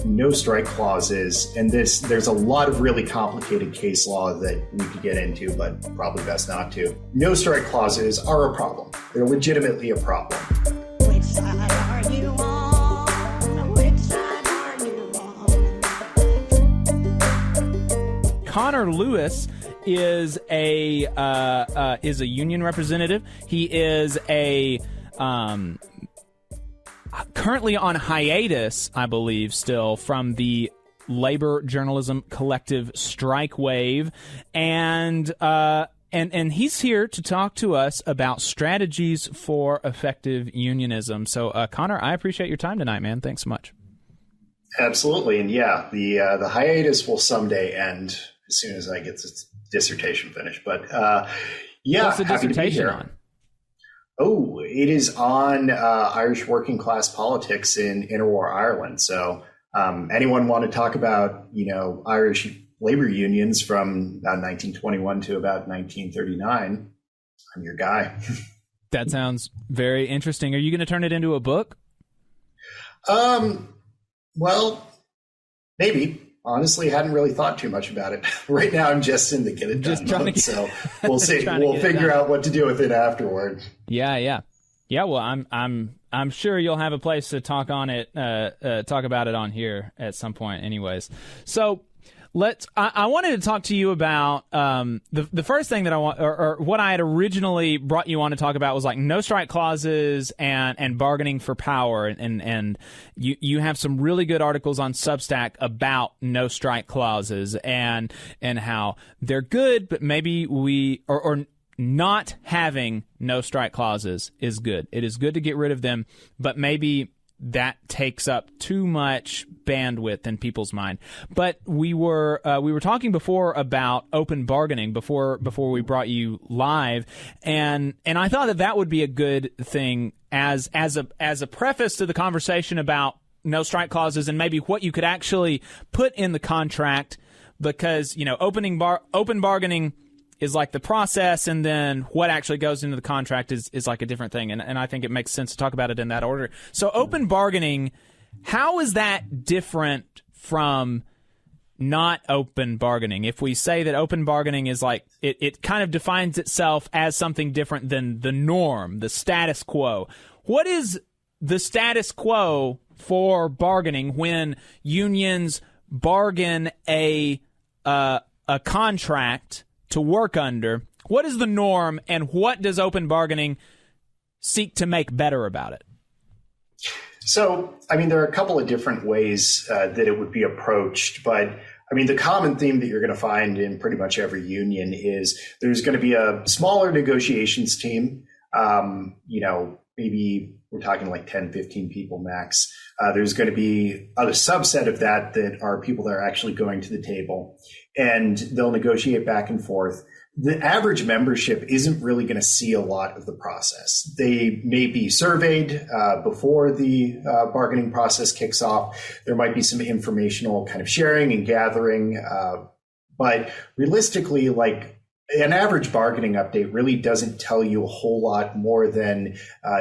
no strike clauses, and there's a lot of really complicated case law that we could get into, but probably best not to. No strike clauses are a problem. They're legitimately a problem. Which side are you on? Which side are you on? Connor Lewis is a union representative. He is currently on hiatus, I believe, still from the labor journalism collective Strike Wave, and he's here to talk to us about strategies for effective unionism. So, Connor, I appreciate your time tonight, man. Thanks so much. Absolutely, and yeah, the hiatus will someday end as soon as I get this dissertation finished. But yeah, what's the happy dissertation to be here. on? Oh, it is on Irish working class politics in interwar Ireland. So anyone want to talk about, Irish labor unions from about 1921 to about 1939, I'm your guy. That sounds very interesting. Are you going to turn it into a book? Well, maybe. Honestly, hadn't really thought too much about it. Right now, I'm just in the get it done mode, so we'll see. We'll figure out what to do with it afterward. Yeah. Well, I'm sure you'll have a place to talk on it, talk about it on here at some point, anyways. So I wanted to talk to you about the first thing that I want, or what I had originally brought you on to talk about was like no strike clauses and bargaining for power, and you have some really good articles on Substack about no strike clauses and how they're good, but maybe or not having no strike clauses is good. It is good to get rid of them, but maybe that takes up too much bandwidth in people's mind. But we were talking before about open bargaining before we brought you live, and I thought that would be a good thing as a preface to the conversation about no strike clauses and maybe what you could actually put in the contract, because open bargaining is like the process, and then what actually goes into the contract is like a different thing. And I think it makes sense to talk about it in that order. So open bargaining, how is that different from not open bargaining? If we say that open bargaining is like, it kind of defines itself as something different than the norm, the status quo. What is the status quo for bargaining when unions bargain a contract to work under? What is the norm, and what does open bargaining seek to make better about it? So, there are a couple of different ways that it would be approached, but the common theme that you're going to find in pretty much every union is there's going to be a smaller negotiations team. Maybe we're talking like 10, 15 people max. There's going to be a subset of that are people that are actually going to the table, and they'll negotiate back and forth. The average membership isn't really going to see a lot of the process. They may be surveyed before the bargaining process kicks off. There might be some informational kind of sharing and gathering, but realistically, like, an average bargaining update really doesn't tell you a whole lot more than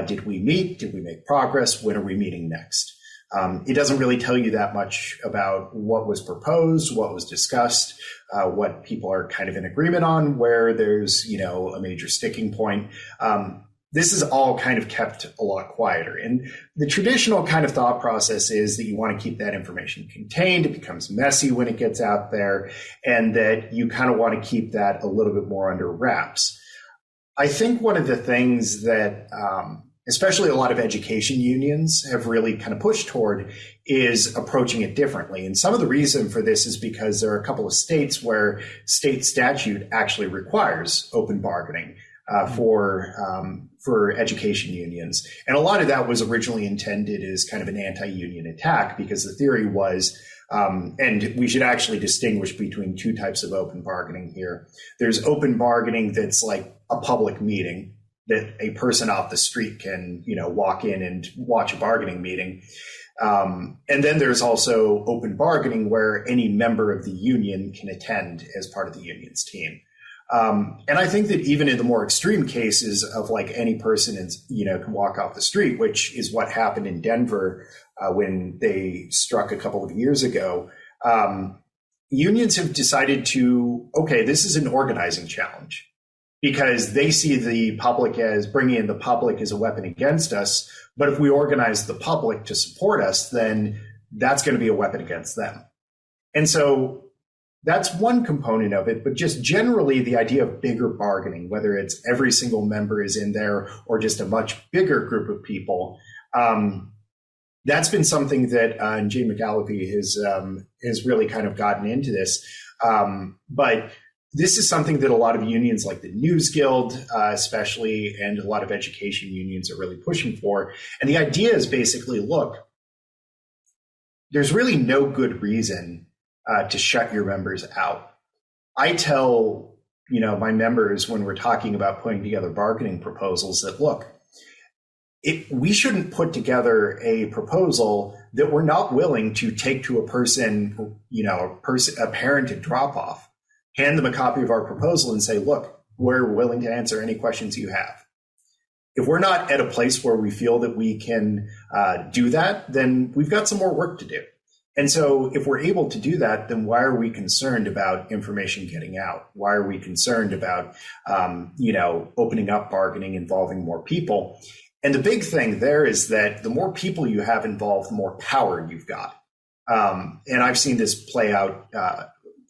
did we meet? Did we make progress? When are we meeting next? It doesn't really tell you that much about what was proposed, what was discussed, what people are kind of in agreement on, where there's, a major sticking point. This is all kind of kept a lot quieter. And the traditional kind of thought process is that you want to keep that information contained. It becomes messy when it gets out there, and that you kind of want to keep that a little bit more under wraps. I think one of the things that especially a lot of education unions have really kind of pushed toward is approaching it differently. And some of the reason for this is because there are a couple of states where state statute actually requires open bargaining for education unions. And a lot of that was originally intended as kind of an anti-union attack, because the theory was, and we should actually distinguish between two types of open bargaining here. There's open bargaining that's like a public meeting that a person off the street can, walk in and watch a bargaining meeting. And then there's also open bargaining where any member of the union can attend as part of the union's team. And I think that even in the more extreme cases of like any person is, can walk off the street, which is what happened in Denver when they struck a couple of years ago, unions have decided to, okay, this is an organizing challenge because they see the public as bringing in the public as a weapon against us. But if we organize the public to support us, then that's going to be a weapon against them. And so that's one component of it, but just generally the idea of bigger bargaining, whether it's every single member is in there or just a much bigger group of people, that's been something that Jay McAlevey has really kind of gotten into this. But this is something that a lot of unions like the News Guild, especially, and a lot of education unions are really pushing for. And the idea is basically, look, there's really no good reason to shut your members out. I tell, my members when we're talking about putting together bargaining proposals that, look, we shouldn't put together a proposal that we're not willing to take to a person, a parent at drop off, hand them a copy of our proposal and say, look, we're willing to answer any questions you have. If we're not at a place where we feel that we can do that, then we've got some more work to do. And so if we're able to do that, then why are we concerned about information getting out? Why are we concerned about, opening up bargaining, involving more people? And the big thing there is that the more people you have involved, the more power you've got. And I've seen this play out,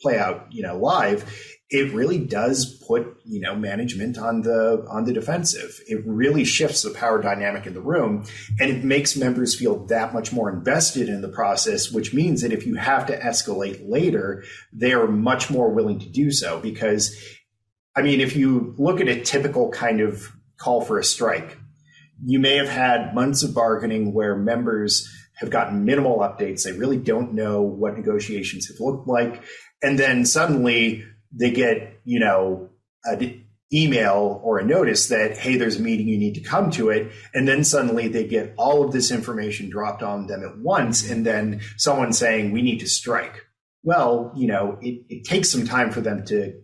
live. It really does put, management on the defensive. It really shifts the power dynamic in the room, and it makes members feel that much more invested in the process, which means that if you have to escalate later, they are much more willing to do so. Because, if you look at a typical kind of call for a strike, you may have had months of bargaining where members have gotten minimal updates. They really don't know what negotiations have looked like. And then suddenly they get, an email or a notice that, hey, there's a meeting, you need to come to it. And then suddenly they get all of this information dropped on them at once. And then someone saying, we need to strike. Well, it takes some time for them to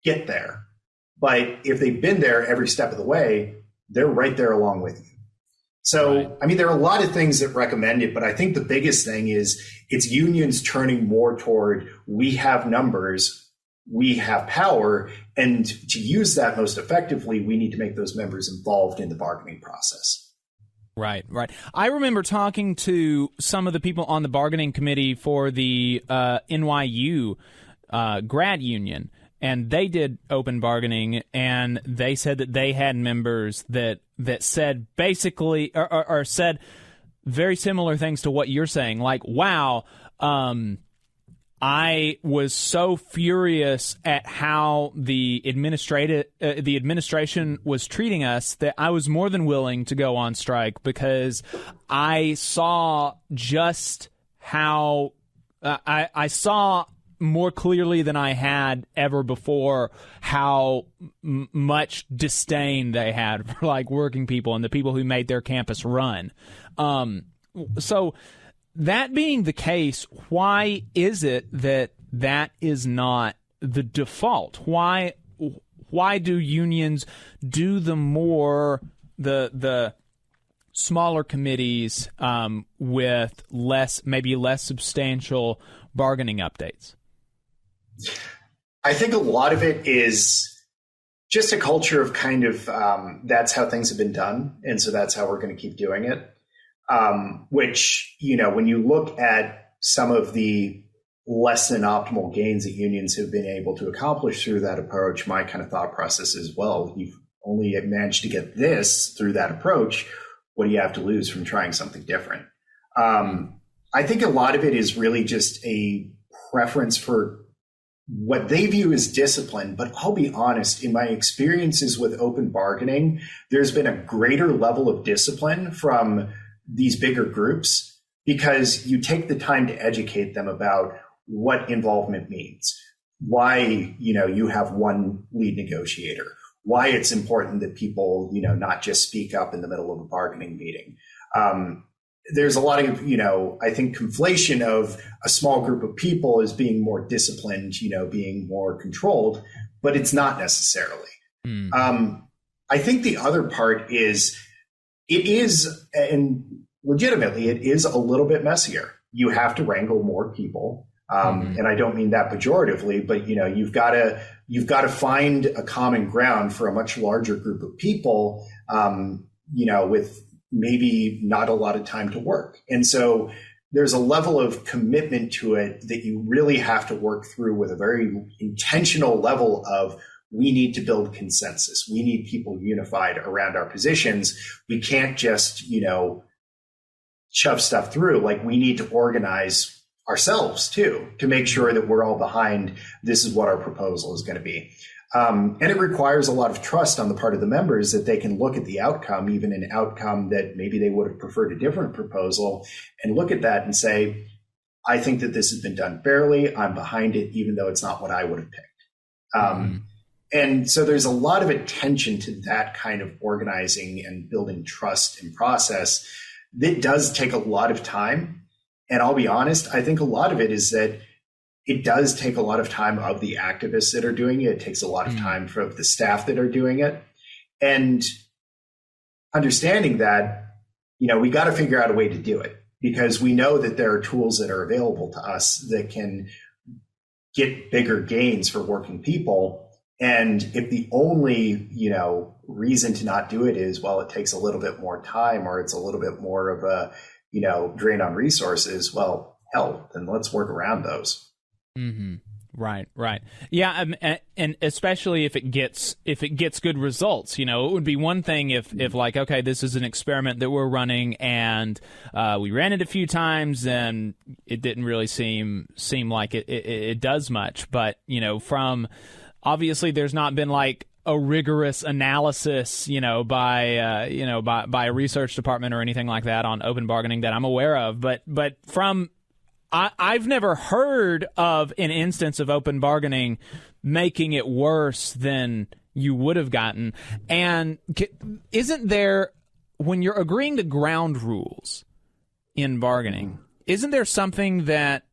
get there. But if they've been there every step of the way, they're right there along with you. So, right. There are a lot of things that recommend it, but I think the biggest thing is it's unions turning more toward we have numbers, we have power, and to use that most effectively, we need to make those members involved in the bargaining process. Right. I remember talking to some of the people on the bargaining committee for the NYU grad union, and they did open bargaining, and they said that they had members that said basically or said very similar things to what you're saying, like, wow, I was so furious at how the administration was treating us that I was more than willing to go on strike because I saw just how I saw more clearly than I had ever before how much disdain they had for like working people and the people who made their campus run. So that being the case, why is it that is not the default? Why do unions do the smaller committees with maybe less substantial bargaining updates? I think a lot of it is just a culture of kind of that's how things have been done. And so that's how we're going to keep doing it. Which, when you look at some of the less than optimal gains that unions have been able to accomplish through that approach, my kind of thought process is, well, you've only managed to get this through that approach. What do you have to lose from trying something different? I think a lot of it is really just a preference for what they view as discipline. But I'll be honest, in my experiences with open bargaining, there's been a greater level of discipline from these bigger groups because you take the time to educate them about what involvement means, why, you have one lead negotiator, why it's important that people, not just speak up in the middle of a bargaining meeting. There's a lot of, I think conflation of a small group of people as being more disciplined, being more controlled. but it's not necessarily. Mm. I think the other part is it is, and legitimately, it is a little bit messier. You have to wrangle more people. And I don't mean that pejoratively, but you've got to find a common ground for a much larger group of people, with maybe not a lot of time to work. And so there's a level of commitment to it that you really have to work through with a very intentional level of, we need to build consensus. We need people unified around our positions. We can't just, shove stuff through. Like, we need to organize ourselves too, to make sure that we're all behind, this is what our proposal is going to be. And it requires a lot of trust on the part of the members that they can look at the outcome, even an outcome that maybe they would have preferred a different proposal, and look at that and say, I think that this has been done fairly. I'm behind it, even though it's not what I would have picked. And so there's a lot of attention to that kind of organizing and building trust and process that does take a lot of time. And I'll be honest, I think a lot of it is that it does take a lot of time of the activists that are doing it. It takes a lot of time from the staff that are doing it. And understanding that, we got to figure out a way to do it, because we know that there are tools that are available to us that can get bigger gains for working people. And if the only, reason to not do it is, well, it takes a little bit more time, or it's a little bit more of a, drain on resources, well, hell, then let's work around those. Mm-hmm. Right. Yeah, and especially if it gets good results, it would be one thing if like, okay, this is an experiment that we're running, and we ran it a few times and it didn't really seem like it does much. But from obviously there's not been like a rigorous analysis, by a research department or anything like that on open bargaining that I'm aware of. But from I've never heard of an instance of open bargaining making it worse than you would have gotten. And isn't there, when you're agreeing to ground rules in bargaining, isn't there something that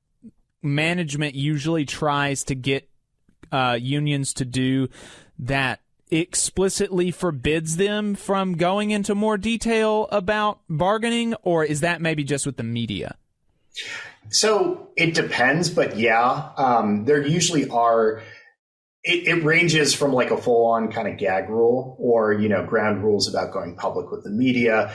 management usually tries to get unions to do that explicitly forbids them from going into more detail about bargaining? Or is that maybe just with the media? So it depends, but yeah, there usually are. It ranges from like a full-on kind of gag rule, or ground rules about going public with the media.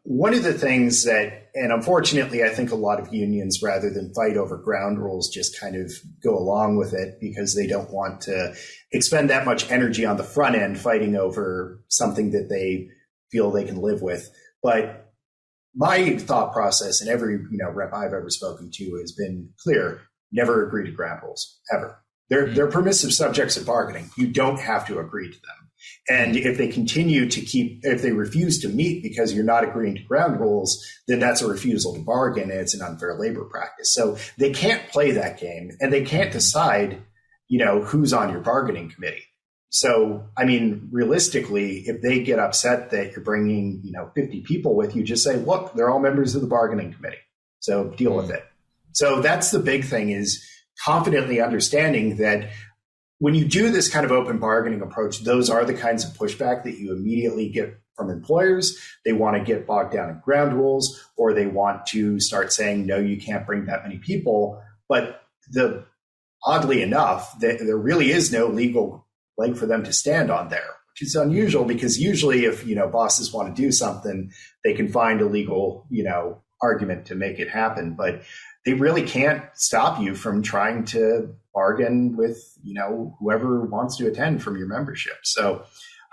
One of the things that, and unfortunately, I think a lot of unions, rather than fight over ground rules, just kind of go along with it because they don't want to expend that much energy on the front end fighting over something that they feel they can live with. But my thought process, and every rep I've ever spoken to, has been clear: never agree to ground rules, ever. They're permissive subjects of bargaining. You don't have to agree to them. And if they if they refuse to meet because you're not agreeing to ground rules, then that's a refusal to bargain, and it's an unfair labor practice. So they can't play that game, and they can't decide, who's on your bargaining committee. So, I mean, realistically, if they get upset that you're bringing, 50 people with you, just say, look, they're all members of the bargaining committee. So deal with it. So that's the big thing, is confidently understanding that when you do this kind of open bargaining approach, those are the kinds of pushback that you immediately get from employers. They want to get bogged down in ground rules, or they want to start saying, no, you can't bring that many people. But oddly enough, there really is no legal leg for them to stand on there, which is unusual, because usually if, bosses want to do something, they can find a legal, argument to make it happen. But they really can't stop you from trying to bargain with, whoever wants to attend from your membership. So,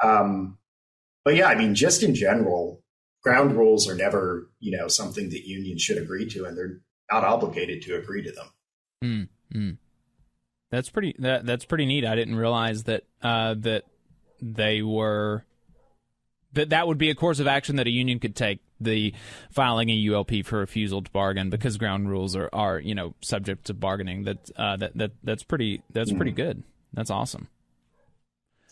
but yeah, I mean, just in general, ground rules are never, something that unions should agree to, and they're not obligated to agree to them. Mm-hmm. That's pretty neat. I didn't realize that that would be a course of action that a union could take, the filing a ULP for refusal to bargain, because ground rules are subject to bargaining. That's pretty good. That's awesome.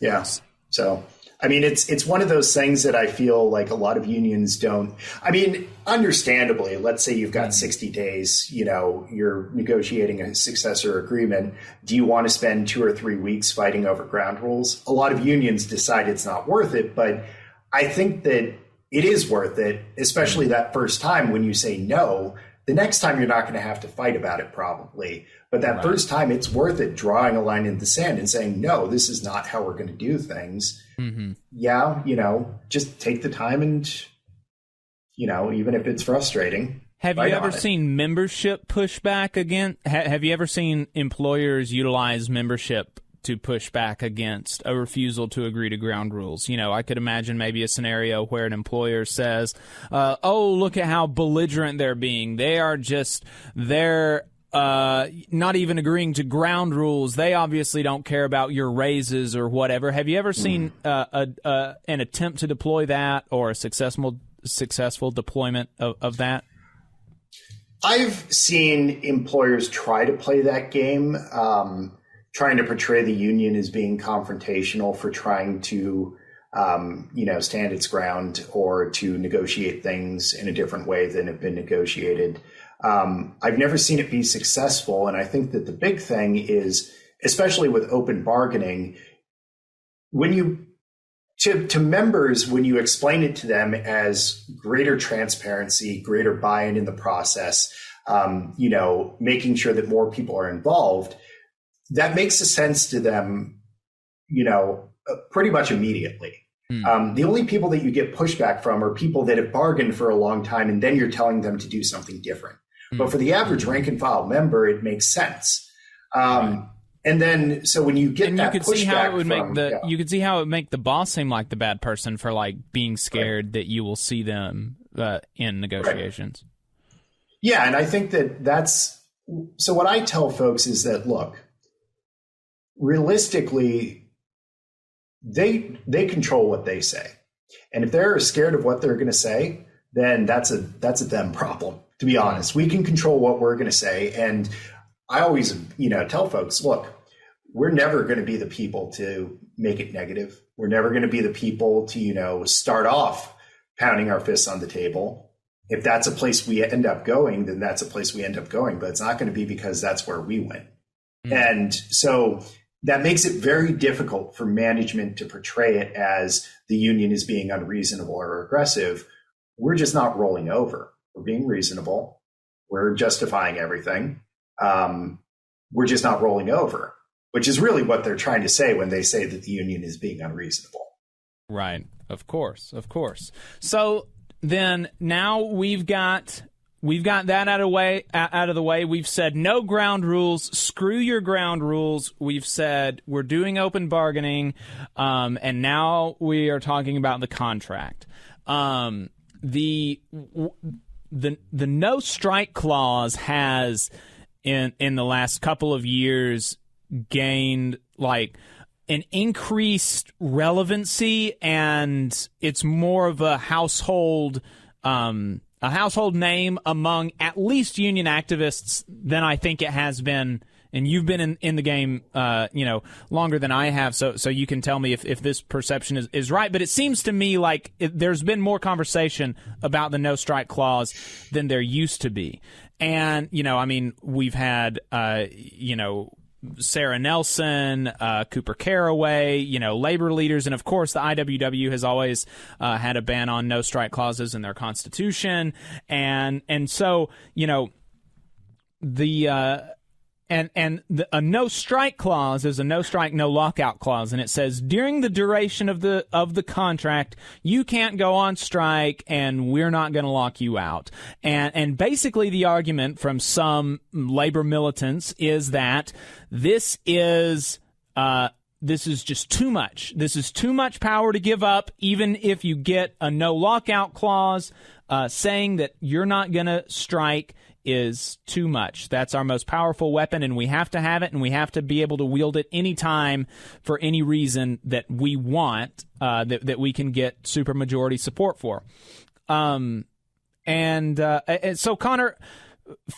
Yeah. So, I mean, it's one of those things that I feel like a lot of unions don't. I mean, understandably, let's say you've got 60 days, you're negotiating a successor agreement. Do you want to spend 2 or 3 weeks fighting over ground rules? A lot of unions decide it's not worth it, but I think that it is worth it, especially that first time when you say no. The next time you're not going to have to fight about it probably. But that first time, it's worth it drawing a line in the sand and saying, no, this is not how we're going to do things. Mm-hmm. Yeah, just take the time and, even if it's frustrating. Have you ever seen membership pushback again? Have you ever seen employers utilize membership to push back against a refusal to agree to ground rules? I could imagine maybe a scenario where an employer says, oh, look at how belligerent they're being. They're not even agreeing to ground rules. They obviously don't care about your raises or whatever. Have you ever seen an attempt to deploy that or a successful deployment of that? I've seen employers try to play that game, trying to portray the union as being confrontational for trying to, stand its ground or to negotiate things in a different way than have been negotiated. I've never seen it be successful. And I think that the big thing is, especially with open bargaining, to members, when you explain it to them as greater transparency, greater buy-in in the process, making sure that more people are involved, that makes a sense to them, pretty much immediately. The only people that you get pushback from are people that have bargained for a long time, and then you're telling them to do something different. But for the average rank and file member, it makes sense. And then, so when you get that pushback you could see how it would make the boss seem like the bad person for being scared that you will see them in negotiations. Right. Yeah, and I think so what I tell folks is that, look, realistically, they control what they say. And if they're scared of what they're going to say, then that's a them problem, to be honest. We can control what we're going to say. And I always, tell folks, look, we're never going to be the people to make it negative. We're never going to be the people to, start off pounding our fists on the table. If that's a place we end up going, then that's a place we end up going. But it's not going to be because that's where we went. And so that makes it very difficult for management to portray it as the union is being unreasonable or aggressive. We're just not rolling over. We're being reasonable. We're justifying everything. We're just not rolling over, which is really what they're trying to say when they say that the union is being unreasonable. Right. Of course. So then now we've got that out of the way. We've said no ground rules. Screw your ground rules. We've said we're doing open bargaining, and now we are talking about the contract. The no strike clause has in the last couple of years gained an increased relevancy, and it's more of a household name among at least union activists than I think it has been. And you've been in the game, longer than I have, so you can tell me if this perception is right. But it seems to me like there's been more conversation about the no strike clause than there used to be. And, we've had, Sarah Nelson, Cooper Caraway, labor leaders, and of course the IWW has always had a ban on no strike clauses in their constitution, and so a no strike clause is a no strike, no lockout clause, and it says during the duration of the contract you can't go on strike, and we're not going to lock you out. And basically the argument from some labor militants is that this is just too much. This is too much power to give up, even if you get a no lockout clause. Saying that you're not going to strike is too much. That's our most powerful weapon, and we have to have it, and we have to be able to wield it anytime for any reason that we want, that we can get supermajority support for. And so, Connor,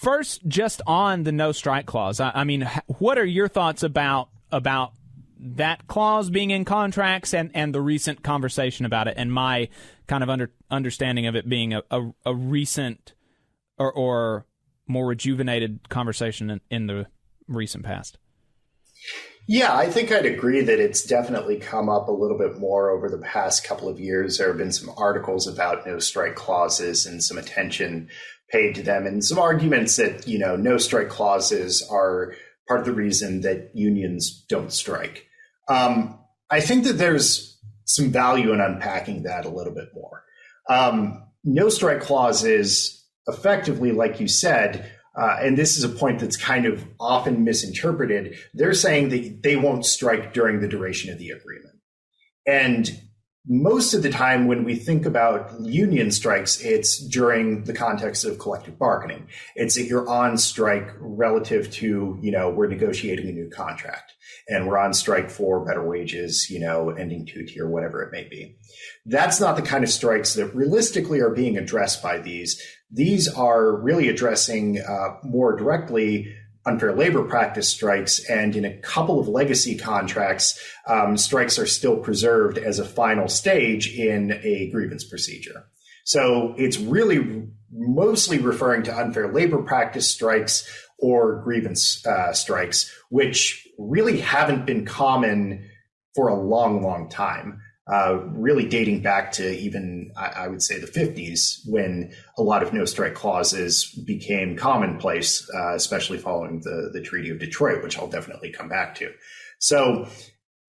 first, just on the no strike clause, what are your thoughts about that clause being in contracts and the recent conversation about it, and my kind of understanding of it being a recent or more rejuvenated conversation in the recent past. Yeah, I think I'd agree that it's definitely come up a little bit more over the past couple of years. There have been some articles about no strike clauses and some attention paid to them, and some arguments that, no strike clauses are part of the reason that unions don't strike. I think that there's some value in unpacking that a little bit more. No strike clauses effectively, like you said, and this is a point that's kind of often misinterpreted, they're saying that they won't strike during the duration of the agreement. And most of the time when we think about union strikes, it's during the context of collective bargaining. It's that you're on strike relative to, we're negotiating a new contract and we're on strike for better wages, ending two-tier, whatever it may be. That's not the kind of strikes that realistically are being addressed by these. These are really addressing more directly unfair labor practice strikes, and in a couple of legacy contracts, strikes are still preserved as a final stage in a grievance procedure. So it's really mostly referring to unfair labor practice strikes or grievance strikes, which really haven't been common for a long, long time. Really dating back to even, I would say, the 50s, when a lot of no-strike clauses became commonplace, especially following the Treaty of Detroit, which I'll definitely come back to. So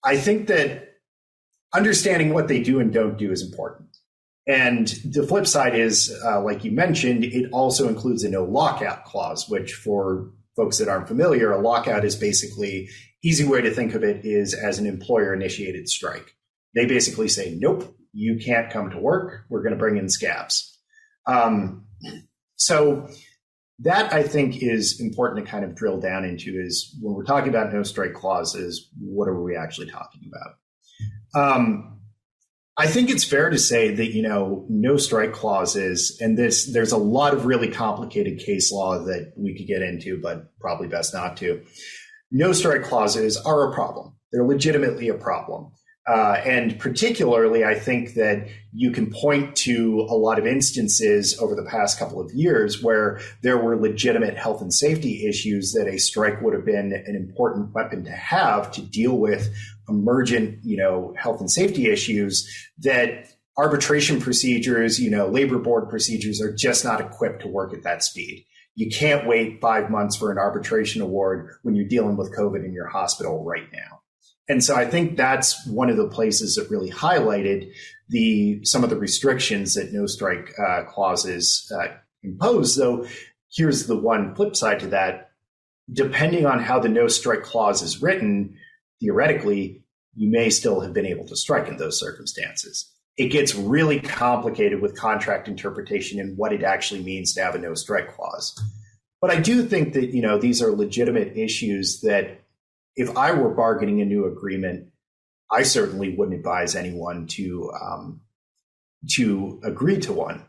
I think that understanding what they do and don't do is important. And the flip side is, like you mentioned, it also includes a no lockout clause, which for folks that aren't familiar, a lockout is basically, easy way to think of it is as an employer-initiated strike. They basically say, nope, you can't come to work. We're going to bring in scabs. So that, I think, is important to kind of drill down into, is when we're talking about no strike clauses, what are we actually talking about? I think it's fair to say that, no strike clauses, and there's a lot of really complicated case law that we could get into, but probably best not to. No strike clauses are a problem. They're legitimately a problem. And particularly, I think that you can point to a lot of instances over the past couple of years where there were legitimate health and safety issues that a strike would have been an important weapon to have to deal with emergent, health and safety issues that arbitration procedures, labor board procedures are just not equipped to work at that speed. You can't wait 5 months for an arbitration award when you're dealing with COVID in your hospital right now. And so I think that's one of the places that really highlighted some of the restrictions that no strike clauses impose. Though here's the one flip side to that. Depending on how the no strike clause is written, theoretically, you may still have been able to strike in those circumstances. It gets really complicated with contract interpretation and what it actually means to have a no strike clause. But I do think that, these are legitimate issues that, if I were bargaining a new agreement, I certainly wouldn't advise anyone to agree to one.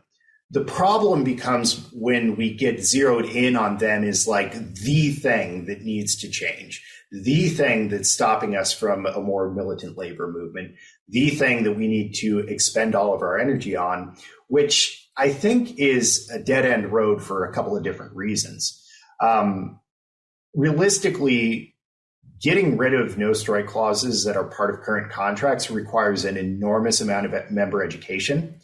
The problem becomes when we get zeroed in on them as like the thing that needs to change, the thing that's stopping us from a more militant labor movement, the thing that we need to expend all of our energy on, which I think is a dead-end road for a couple of different reasons. Realistically, getting rid of no strike clauses that are part of current contracts requires an enormous amount of member education.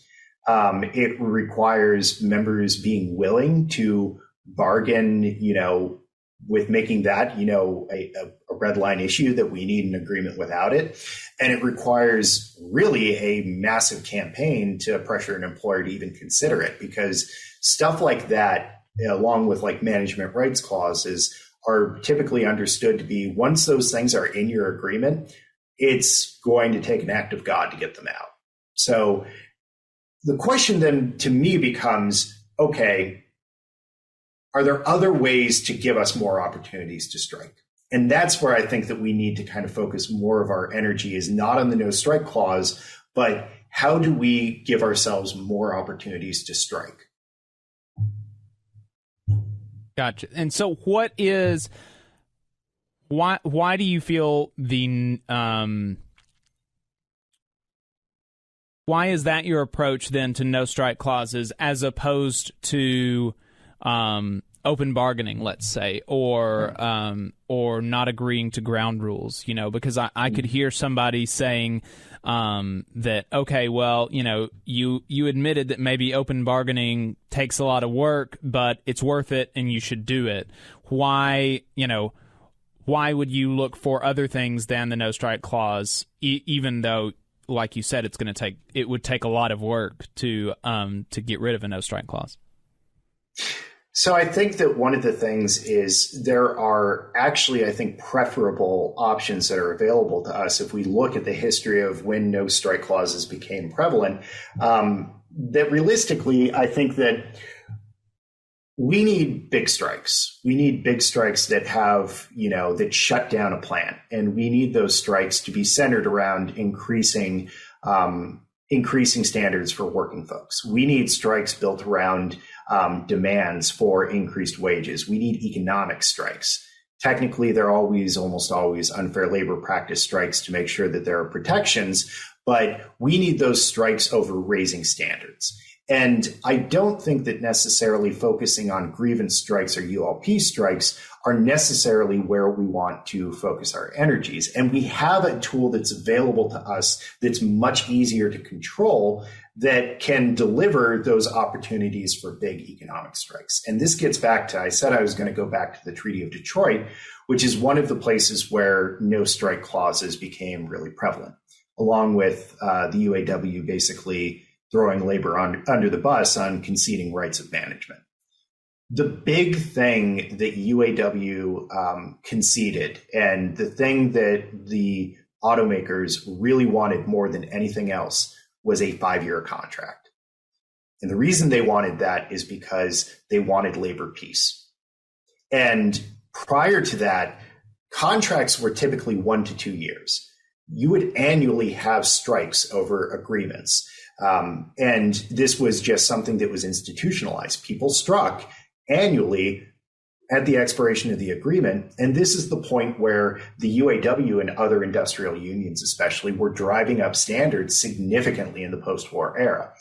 It requires members being willing to bargain, with making that, a red line issue that we need an agreement without it. And it requires really a massive campaign to pressure an employer to even consider it, because stuff like that, along with like management rights clauses, are typically understood to be, once those things are in your agreement, it's going to take an act of God to get them out. So the question then to me becomes, okay, are there other ways to give us more opportunities to strike? And that's where I think that we need to kind of focus more of our energy, is not on the no strike clause, but how do we give ourselves more opportunities to strike? Gotcha. And so what is why do you feel why is that your approach then to no strike clauses as opposed to open bargaining, let's say, or not agreeing to ground rules? Because I could hear somebody saying that, okay, well, you admitted that maybe open bargaining takes a lot of work, but it's worth it and you should do it. Why would you look for other things than the no strike clause, even though, like you said, it would take a lot of work to get rid of a no strike clause? So I think that one of the things is there are actually, I think, preferable options that are available to us if we look at the history of when no strike clauses became prevalent. That realistically, I think that we need big strikes. We need big strikes that have, that shut down a plant. And we need those strikes to be centered around increasing standards for working folks. We need strikes built around demands for increased wages. We need economic strikes. Technically, they're almost always unfair labor practice strikes to make sure that there are protections, but we need those strikes over raising standards. And I don't think that necessarily focusing on grievance strikes or ULP strikes are necessarily where we want to focus our energies. And we have a tool that's available to us that's much easier to control that can deliver those opportunities for big economic strikes. And this gets back to, I said I was going to go back to the Treaty of Detroit, which is one of the places where no strike clauses became really prevalent, along with the UAW basically throwing labor under the bus on conceding rights of management. The big thing that UAW conceded, and the thing that the automakers really wanted more than anything else, was a 5-year contract. And the reason they wanted that is because they wanted labor peace. And prior to that, contracts were typically 1 to 2 years. You would annually have strikes over agreements. And this was just something that was institutionalized. People struck annually at the expiration of the agreement. And this is the point where the UAW and other industrial unions especially were driving up standards significantly in the post-war era.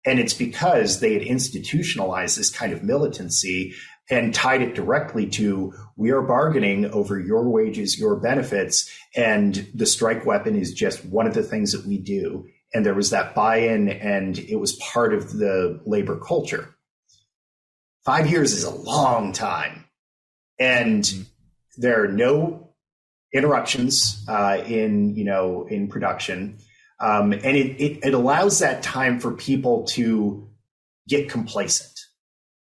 And it's because they had institutionalized this kind of militancy and tied it directly to, we are bargaining over your wages, your benefits, and the strike weapon is just one of the things that we do. And there was that buy-in, and it was part of the labor culture. 5 years is a long time. And there are no interruptions in production. And it allows that time for people to get complacent,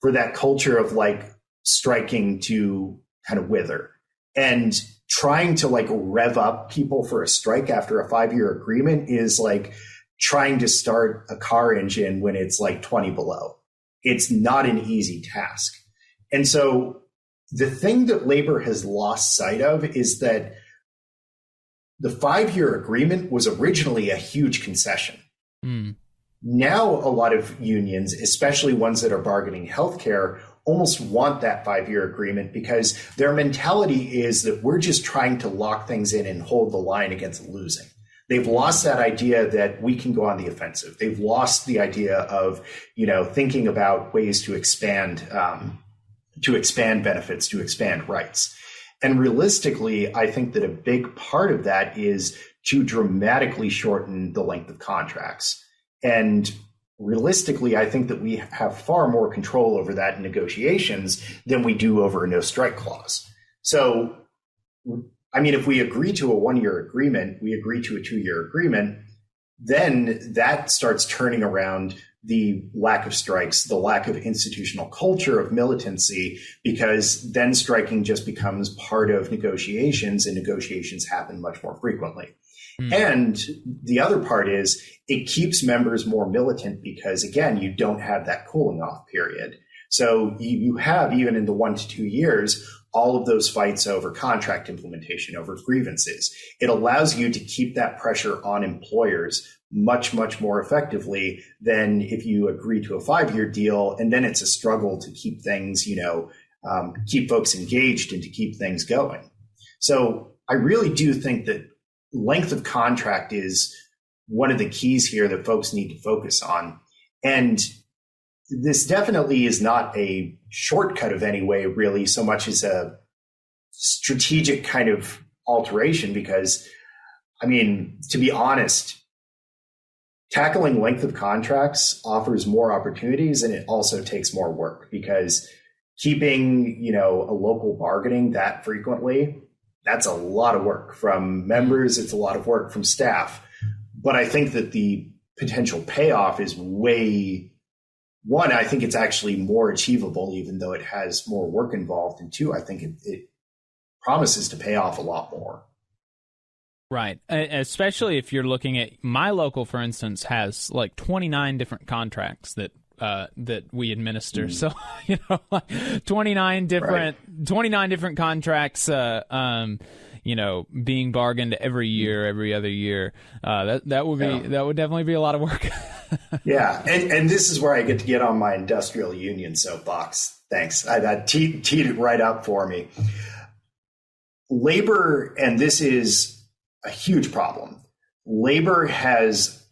for that culture of like striking to kind of wither. And trying to like rev up people for a strike after a 5-year agreement is like trying to start a car engine when it's like 20 below. It's not an easy task. And so the thing that labor has lost sight of is that the 5-year agreement was originally a huge concession. Now, a lot of unions, especially ones that are bargaining healthcare, almost want that 5-year agreement because their mentality is that we're just trying to lock things in and hold the line against losing. They've lost that idea that we can go on the offensive. They've lost the idea of, thinking about ways to expand benefits, to expand rights. And realistically, I think that a big part of that is to dramatically shorten the length of contracts. And realistically, I think that we have far more control over that in negotiations than we do over a no strike clause. So, I mean, if we agree to a 1-year agreement, we agree to a 2-year agreement, then that starts turning around the lack of strikes, the lack of institutional culture of militancy, because then striking just becomes part of negotiations, and negotiations happen much more frequently. And the other part is it keeps members more militant because, again, you don't have that cooling off period. So you have, even in the 1 to 2 years, all of those fights over contract implementation, over grievances. It allows you to keep that pressure on employers much, much more effectively than if you agree to a 5-year deal, and then it's a struggle to keep things, keep folks engaged and to keep things going. So I really do think that length of contract is one of the keys here that folks need to focus on. And this definitely is not a shortcut of any way, really, so much as a strategic kind of alteration, because, I mean, to be honest, tackling length of contracts offers more opportunities, and it also takes more work, because keeping, a local bargaining that frequently, that's a lot of work from members. It's a lot of work from staff. But I think that the potential payoff is I think it's actually more achievable, even though it has more work involved. And two, I think it promises to pay off a lot more. Right. Especially if you're looking at my local, for instance, has like 29 different contracts that we administer. So, 29 different contracts, being bargained every year, every other year. That would definitely be a lot of work. Yeah. And this is where I get on my industrial union soapbox. Thanks. That teed it right up for me. Labor, and this is a huge problem. Labor has,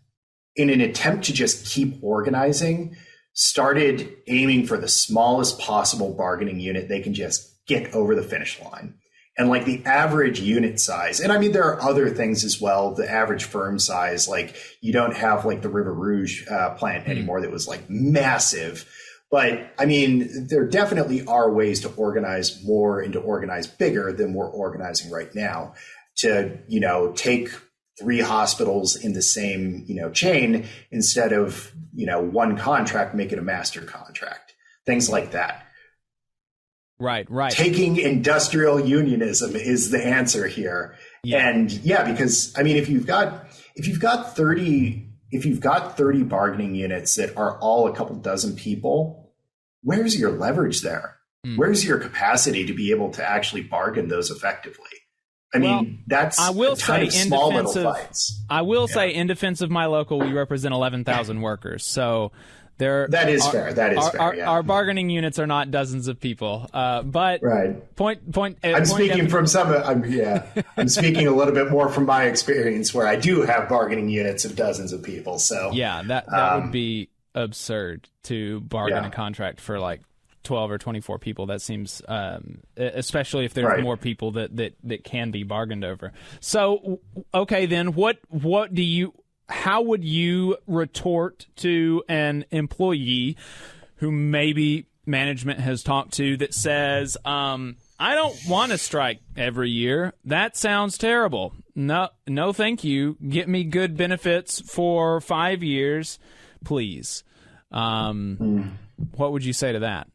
in an attempt to just keep organizing, started aiming for the smallest possible bargaining unit they can just get over the finish line. And like the average unit size, and I mean, there are other things as well, the average firm size, like you don't have like the River Rouge plant anymore that was like massive. But I mean, there definitely are ways to organize more and to organize bigger than we're organizing right now, to, take 3 hospitals in the same, chain instead of, one contract, make it a master contract, things like that. Right. Taking industrial unionism is the answer here. Yeah. And yeah, because I mean, if you've got 30 bargaining units that are all a couple dozen people, where's your leverage there? Where's your capacity to be able to actually bargain those effectively? I mean, that's I will a ton say of small little fights. I will say, in defense of my local, we represent 11,000 workers. So that is fair. Our bargaining units are not dozens of people. But right. I'm speaking from I'm speaking a little bit more from my experience, where I do have bargaining units of dozens of people. So yeah, that would be absurd to bargain a contract for like 12 or 24 people. That seems, especially if there's more people that can be bargained over. So, okay, then how would you retort to an employee who maybe management has talked to that says, I don't want to strike every year. That sounds terrible. No, thank you. Get me good benefits for 5 years, please. What would you say to that?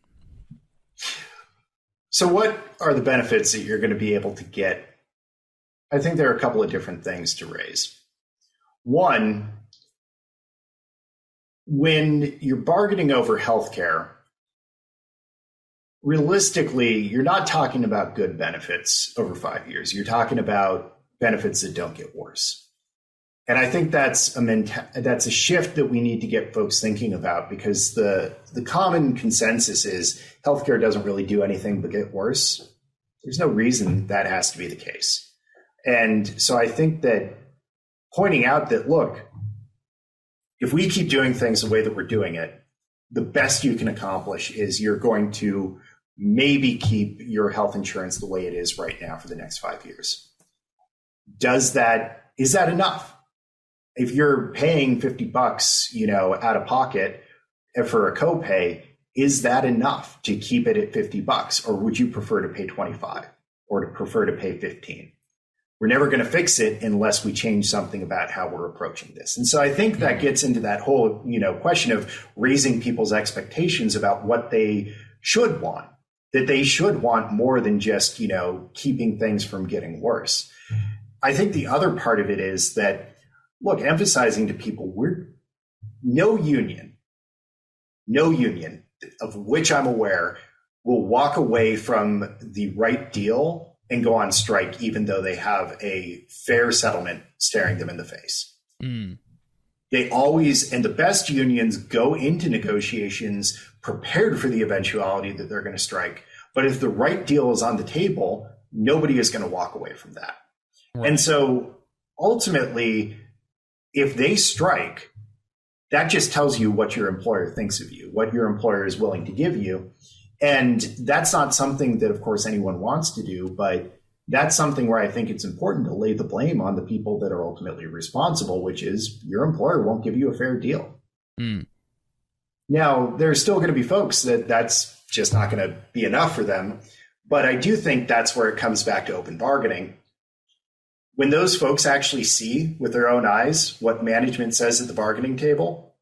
So what are the benefits that you're going to be able to get? I think there are a couple of different things to raise. One, when you're bargaining over healthcare, realistically, you're not talking about good benefits over 5 years. You're talking about benefits that don't get worse. And I think that's a shift that we need to get folks thinking about, because the common consensus is healthcare doesn't really do anything but get worse. There's no reason that has to be the case. And so I think that pointing out that, look, if we keep doing things the way that we're doing it, the best you can accomplish is you're going to maybe keep your health insurance the way it is right now for the next 5 years. Is that enough? If you're paying $50, out of pocket for a copay, is that enough to keep it at $50? Or would you prefer to pay $25 or to prefer to pay $15? We're never going to fix it unless we change something about how we're approaching this. And so I think that gets into that whole, question of raising people's expectations about what they should want, that they should want more than just, keeping things from getting worse. I think the other part of it is that, look, emphasizing to people, we're no union of which I'm aware will walk away from the right deal and go on strike, even though they have a fair settlement staring them in the face. They always, and the best unions go into negotiations prepared for the eventuality that they're going to strike. But if the right deal is on the table, nobody is going to walk away from that. Right. And so ultimately, if they strike, that just tells you what your employer thinks of you, what your employer is willing to give you. And that's not something that, of course, anyone wants to do, but that's something where I think it's important to lay the blame on the people that are ultimately responsible, which is your employer won't give you a fair deal. Mm. Now, there's still going to be folks that's just not going to be enough for them. But I do think that's where it comes back to open bargaining. When those folks actually see with their own eyes what management says at the bargaining table,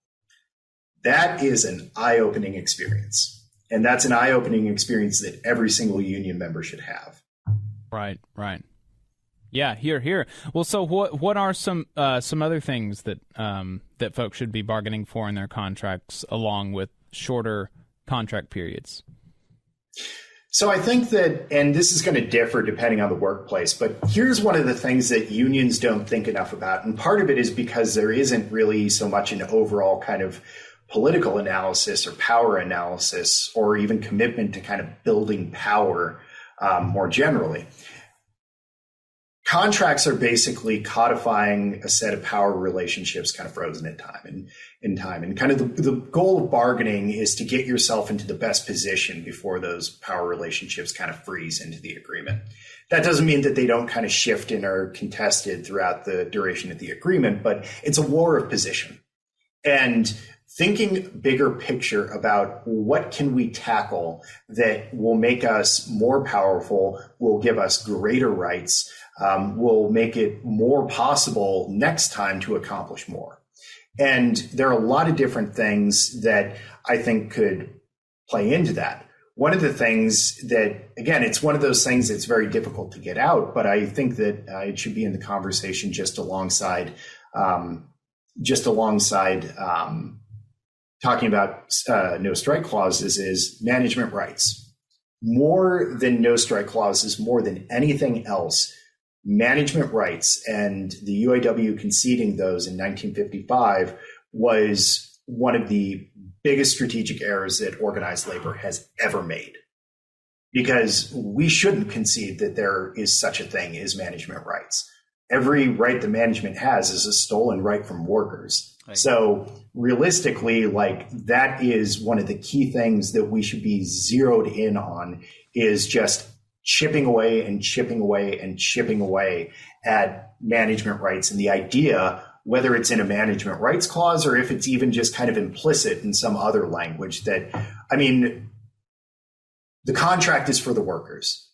that is an eye-opening experience. And that's an eye-opening experience that every single union member should have. Right, right. Yeah, here. Well, so what are some other things that that folks should be bargaining for in their contracts, along with shorter contract periods? So I think that, and this is going to differ depending on the workplace, but here's one of the things that unions don't think enough about. And part of it is because there isn't really so much an overall kind of political analysis or power analysis or even commitment to kind of building power more generally. Contracts are basically codifying a set of power relationships kind of frozen in time. And kind of the goal of bargaining is to get yourself into the best position before those power relationships kind of freeze into the agreement. That doesn't mean that they don't kind of shift and are contested throughout the duration of the agreement, but it's a war of position. And thinking bigger picture about what can we tackle that will make us more powerful, will give us greater rights, will make it more possible next time to accomplish more. And there are a lot of different things that I think could play into that. One of the things that, again, it's one of those things that's very difficult to get out, but I think that it should be in the conversation just alongside talking about no strike clauses is management rights. More than no strike clauses, more than anything else, management rights and the UAW conceding those in 1955 was one of the biggest strategic errors that organized labor has ever made. Because we shouldn't concede that there is such a thing as management rights. Every right that management has is a stolen right from workers. So realistically, like, that is one of the key things that we should be zeroed in on, is just chipping away and chipping away and chipping away at management rights. And the idea, whether it's in a management rights clause or if it's even just kind of implicit in some other language, that, I mean, the contract is for the workers.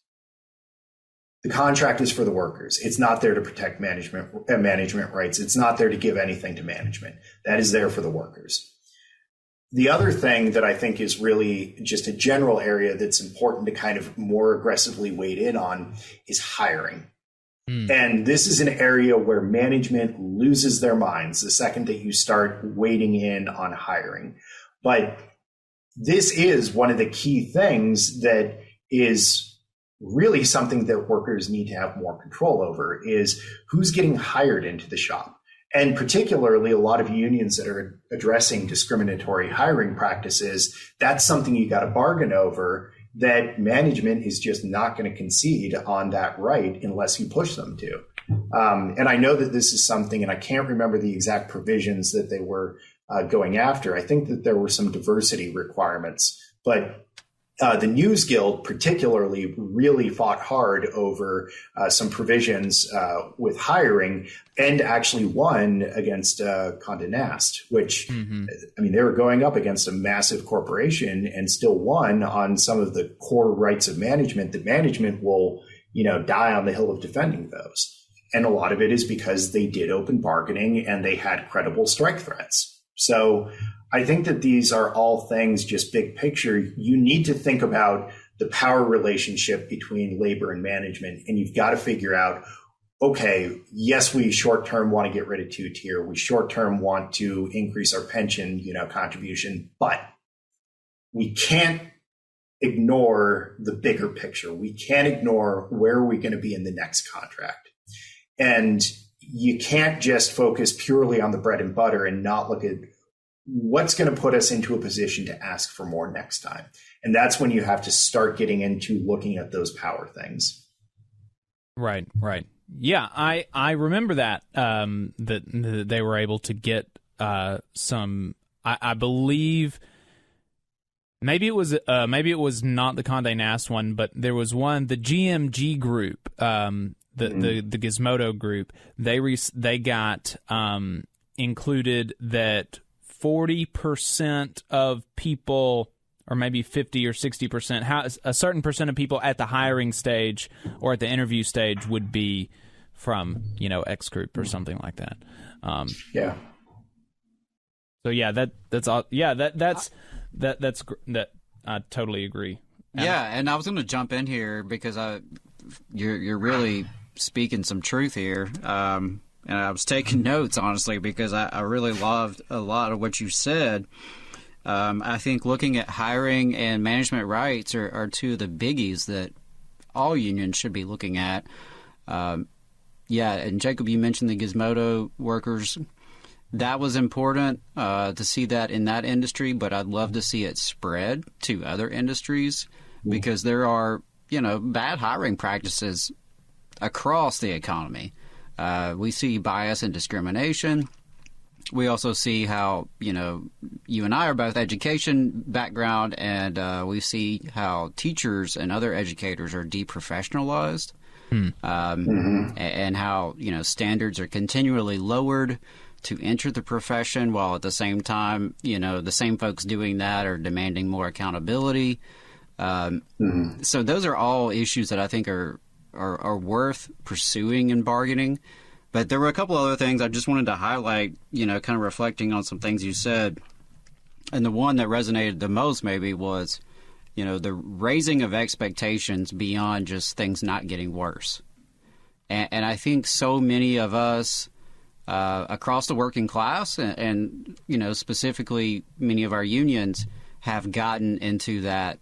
The contract is for the workers. It's not there to protect management rights. It's not there to give anything to management. That is there for the workers. The other thing that I think is really just a general area that's important to kind of more aggressively wade in on is hiring. And this is an area where management loses their minds the second that you start wading in on hiring. But this is one of the key things that is really something that workers need to have more control over, is who's getting hired into the shop. And particularly a lot of unions that are addressing discriminatory hiring practices, that's something you got to bargain over, that management is just not going to concede on that right unless you push them to. And I know that this is something, and I can't remember the exact provisions that they were going after. I think that there were some diversity requirements, but the News Guild particularly really fought hard over some provisions with hiring, and actually won against Condé Nast, which, I mean, they were going up against a massive corporation and still won on some of the core rights of management that management will, die on the hill of defending those. And a lot of it is because they did open bargaining and they had credible strike threats. So I think that these are all things, just big picture. You need to think about the power relationship between labor and management, and you've got to figure out, okay, yes, we short term want to get rid of two-tier. We short term want to increase our pension, contribution, but we can't ignore the bigger picture. We can't ignore where are we going to be in the next contract. And you can't just focus purely on the bread and butter and not look at what's going to put us into a position to ask for more next time. And that's when you have to start getting into looking at those power things. Right. Yeah, I remember that that they were able to get some. I believe maybe it was not the Condé Nast one, but there was one, the GMG group, the Gizmodo group. They got included that 40% of people, or maybe 50 or 60%, a certain percent of people at the hiring stage or at the interview stage would be from, X group or something like that. Yeah. So yeah, that's all. Yeah, that's I totally agree. Yeah, and I was going to jump in here because you're really speaking some truth here. And I was taking notes, honestly, because I really loved a lot of what you said. I think looking at hiring and management rights are two of the biggies that all unions should be looking at. And Jacob, you mentioned the Gizmodo workers. That was important to see that in that industry, but I'd love to see it spread to other industries because there are, bad hiring practices across the economy. We see bias and discrimination. We also see how, you and I are both education background, and we see how teachers and other educators are deprofessionalized, and how, standards are continually lowered to enter the profession, while at the same time, the same folks doing that are demanding more accountability. So those are all issues that I think are worth pursuing in bargaining. But there were a couple other things I just wanted to highlight, kind of reflecting on some things you said. And the one that resonated the most maybe was, the raising of expectations beyond just things not getting worse. And I think so many of us across the working class and specifically many of our unions have gotten into that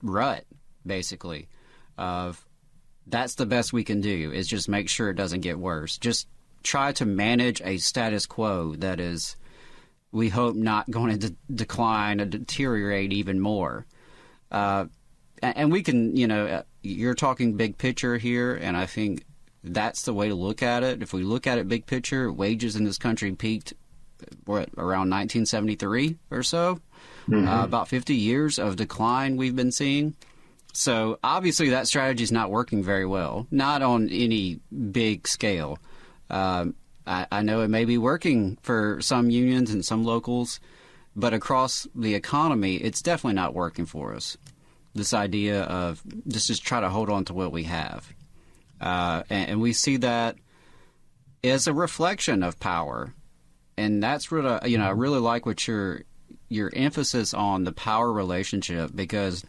rut, basically, of that's the best we can do is just make sure it doesn't get worse. Just try to manage a status quo that is, we hope, not going to decline or deteriorate even more. And we can, you're talking big picture here, and I think that's the way to look at it. If we look at it big picture, wages in this country peaked around 1973 or so. About 50 years of decline we've been seeing. So obviously that strategy is not working very well, not on any big scale. I know it may be working for some unions and some locals, but across the economy, it's definitely not working for us. This idea of just try to hold on to what we have. And we see that as a reflection of power. And that's really, I really like what your emphasis on the power relationship, because,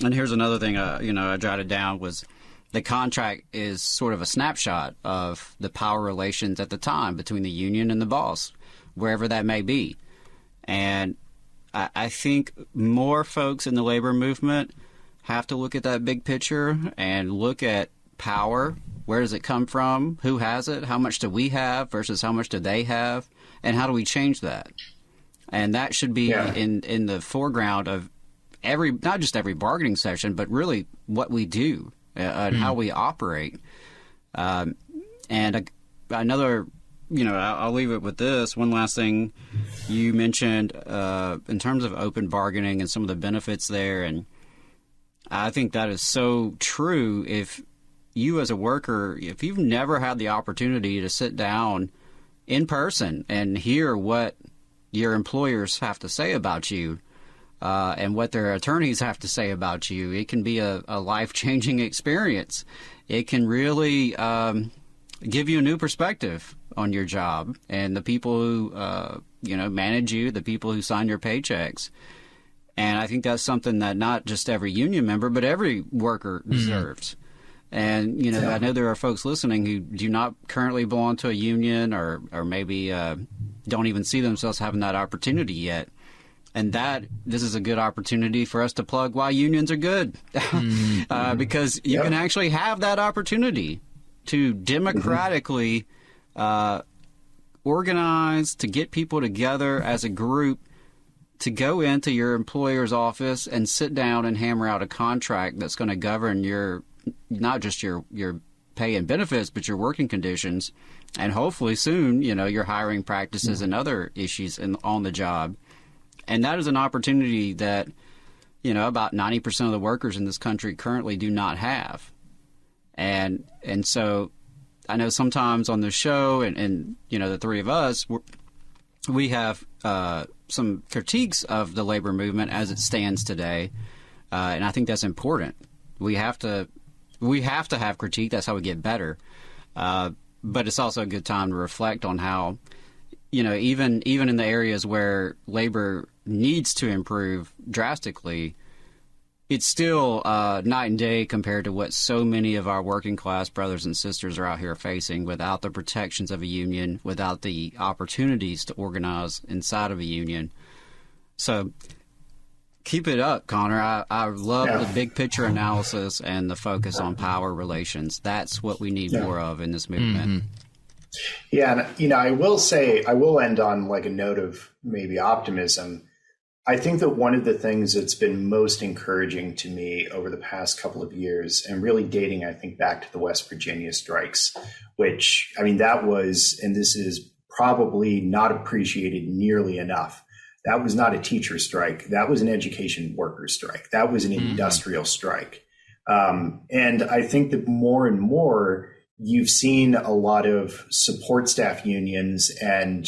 and here's another thing, I jotted down was the contract is sort of a snapshot of the power relations at the time between the union and the boss, wherever that may be. And I think more folks in the labor movement have to look at that big picture and look at power. Where does it come from? Who has it? How much do we have versus how much do they have? And how do we change that? And that should be in the foreground of not just every bargaining session, but really what we do and how we operate. And another, I'll leave it with this. One last thing you mentioned in terms of open bargaining and some of the benefits there. And I think that is so true. If you as a worker, if you've never had the opportunity to sit down in person and hear what your employers have to say about you and what their attorneys have to say about you, it can be a life-changing experience. It can really give you a new perspective on your job and the people who, manage you, the people who sign your paychecks. And I think that's something that not just every union member, but every worker deserves. And, I know there are folks listening who do not currently belong to a union or maybe don't even see themselves having that opportunity yet. And this is a good opportunity for us to plug why unions are good. Because you can actually have that opportunity to democratically organize, to get people together as a group, to go into your employer's office and sit down and hammer out a contract that's going to govern not just your pay and benefits, but your working conditions, and hopefully soon, your hiring practices and other issues on the job. And that is an opportunity that, about 90% of the workers in this country currently do not have. And so I know sometimes on the show and the three of us, we have some critiques of the labor movement as it stands today. And I think that's important. We have to have critique. That's how we get better. But it's also a good time to reflect on how, even in the areas where labor needs to improve drastically, it's still night and day compared to what so many of our working class brothers and sisters are out here facing without the protections of a union, without the opportunities to organize inside of a union. So keep it up, Connor. I love the big picture analysis and the focus on power relations. That's what we need more of in this movement. Yeah, and I will end on like a note of maybe optimism. I think that one of the things that's been most encouraging to me over the past couple of years, and really dating, I think, back to the West Virginia strikes, which, that was, and this is probably not appreciated nearly enough. That was not a teacher strike. That was an education worker strike. That was an industrial strike. And I think that more and more, you've seen a lot of support staff unions and,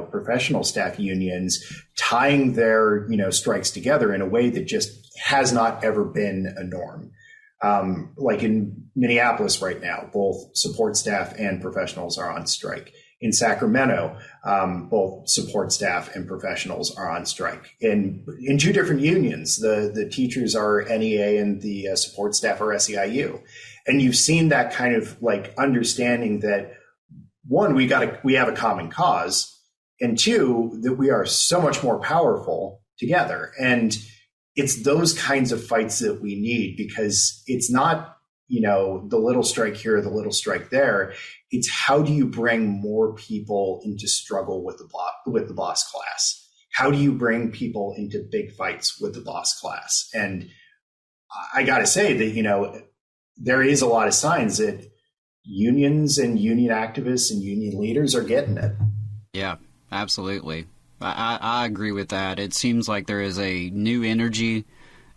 professional staff unions tying their, strikes together in a way that just has not ever been a norm. Like in Minneapolis right now, both support staff and professionals are on strike. In Sacramento, both support staff and professionals are on strike. In two different unions, the teachers are NEA and the support staff are SEIU. And you've seen that kind of like understanding that, one, we have a common cause, and two, that we are so much more powerful together. And it's those kinds of fights that we need, because it's not, the little strike here, the little strike there. It's how do you bring more people into struggle with the boss class? How do you bring people into big fights with the boss class? And I got to say that, there is a lot of signs that unions and union activists and union leaders are getting it. Yeah, absolutely. I agree with that. It seems like there is a new energy.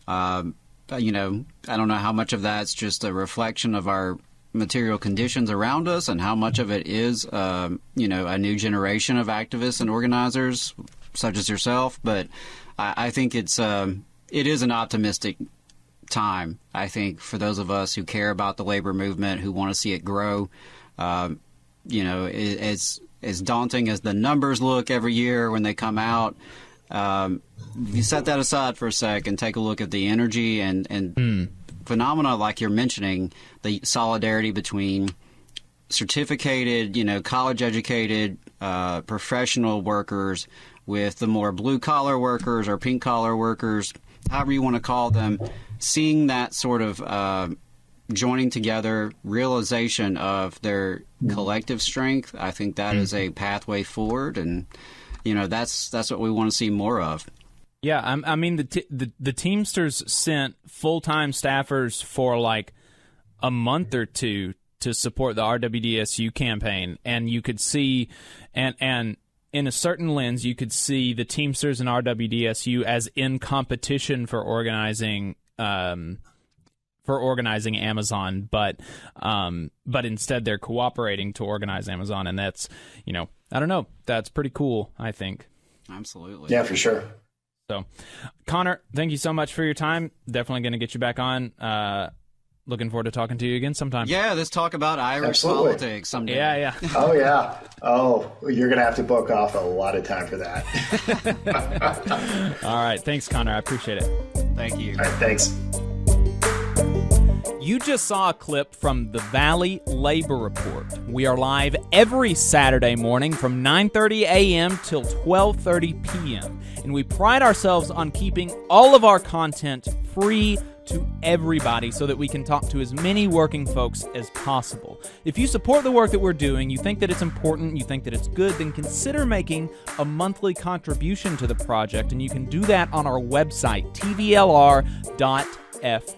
I don't know how much of that's just a reflection of our material conditions around us and how much of it is, a new generation of activists and organizers such as yourself. But I think it is an optimistic time, I think, for those of us who care about the labor movement, who want to see it grow. As daunting as the numbers look every year when they come out, you set that aside for a sec and take a look at the energy and phenomena like you're mentioning, the solidarity between certificated, college-educated, professional workers with the more blue-collar workers or pink-collar workers, however you want to call them, seeing that sort of joining together, realization of their collective strength, I think that is a pathway forward, and that's what we want to see more of. Yeah, the Teamsters sent full-time staffers for like a month or two to support the RWDSU campaign, and you could see, and in a certain lens, you could see the Teamsters and RWDSU as in competition for organizing Amazon, but instead they're cooperating to organize Amazon, and that's, I don't know, that's pretty cool, I think. Absolutely. Yeah, for sure. So, Connor, thank you so much for your time. Definitely going to get you back on. Looking forward to talking to you again sometime. Yeah, let's talk about Irish politics someday. Yeah. Oh, yeah. Oh, you're going to have to book off a lot of time for that. All right. Thanks, Connor. I appreciate it. Thank you. All right, thanks. You just saw a clip from the Valley Labor Report. We are live every Saturday morning from 9:30 a.m. till 12:30 p.m. And we pride ourselves on keeping all of our content free to everybody so that we can talk to as many working folks as possible. If you support the work that we're doing, you think that it's important, you think that it's good, then consider making a monthly contribution to the project, and you can do that on our website, tvlr.fm.